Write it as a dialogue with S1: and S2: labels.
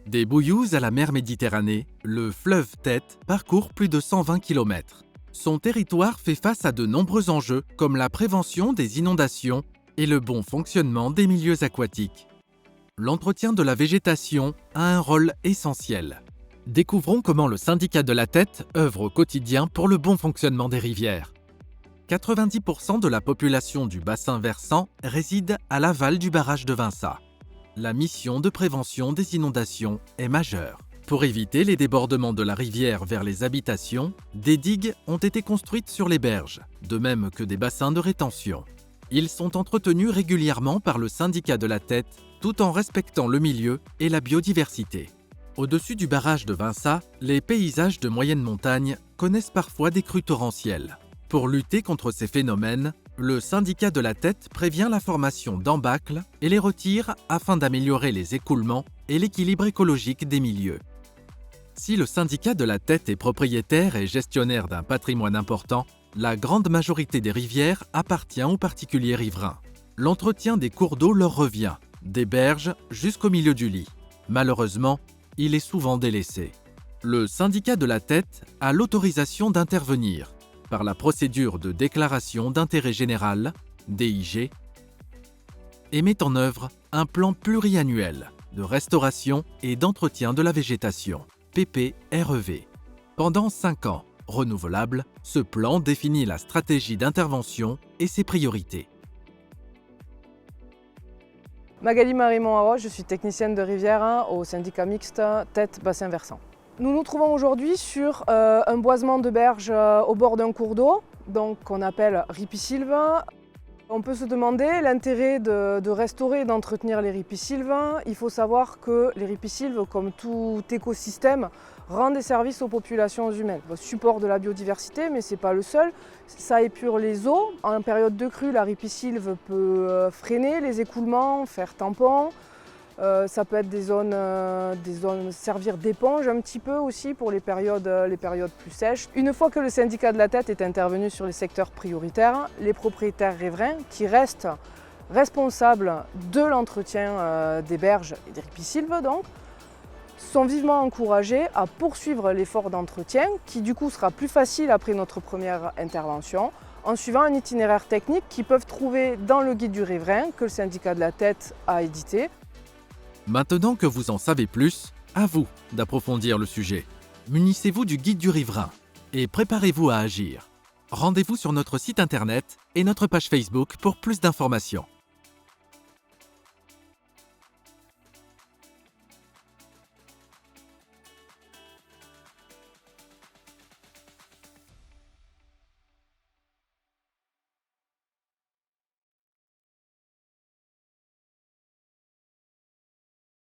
S1: Des Bouilloux à la mer Méditerranée, le fleuve Tête parcourt plus de 120 km. Son territoire fait face à de nombreux enjeux comme la prévention des inondations et le bon fonctionnement des milieux aquatiques. L'entretien de la végétation a un rôle essentiel. Découvrons comment le syndicat de la Tête œuvre au quotidien pour le bon fonctionnement des rivières. 90% de la population du bassin versant réside à l'aval du barrage de Vinça. La mission de prévention des inondations est majeure. Pour éviter les débordements de la rivière vers les habitations, des digues ont été construites sur les berges, de même que des bassins de rétention. Ils sont entretenus régulièrement par le syndicat de la Tête, tout en respectant le milieu et la biodiversité. Au-dessus du barrage de Vinça, les paysages de moyenne montagne connaissent parfois des crues torrentielles. Pour lutter contre ces phénomènes, le syndicat de la Tête prévient la formation d'embâcles et les retire afin d'améliorer les écoulements et l'équilibre écologique des milieux. Si le syndicat de la Tête est propriétaire et gestionnaire d'un patrimoine important, la grande majorité des rivières appartient aux particuliers riverains. L'entretien des cours d'eau leur revient, des berges jusqu'au milieu du lit. Malheureusement, il est souvent délaissé. Le syndicat de la Tête a l'autorisation d'intervenir par la procédure de déclaration d'intérêt général, DIG, et met en œuvre un plan pluriannuel de restauration et d'entretien de la végétation, PPREV. Pendant 5 ans, renouvelable, ce plan définit la stratégie d'intervention et ses priorités.
S2: Magali Marie-Monharoche, je suis technicienne de rivière au syndicat mixte Tête Bassin Versant. Nous nous trouvons aujourd'hui sur un boisement de berge au bord d'un cours d'eau, donc qu'on appelle ripisylve. On peut se demander l'intérêt de restaurer et d'entretenir les ripisylves. Il faut savoir que les ripisylves, comme tout écosystème, rendent des services aux populations humaines. Le support de la biodiversité, mais ce n'est pas le seul. Ça épure les eaux. En période de crue, la ripisylve peut freiner les écoulements, faire tampon. Ça peut être des zones servir d'éponge un petit peu aussi pour les périodes plus sèches. Une fois que le syndicat de la Tête est intervenu sur les secteurs prioritaires, les propriétaires riverains qui restent responsables de l'entretien des berges et des ripisylves donc, sont vivement encouragés à poursuivre l'effort d'entretien qui du coup sera plus facile après notre première intervention en suivant un itinéraire technique qu'ils peuvent trouver dans le guide du riverain que le syndicat de la Tête a édité.
S1: Maintenant que vous en savez plus, à vous d'approfondir le sujet. Munissez-vous du guide du riverain et préparez-vous à agir. Rendez-vous sur notre site internet et notre page Facebook pour plus d'informations.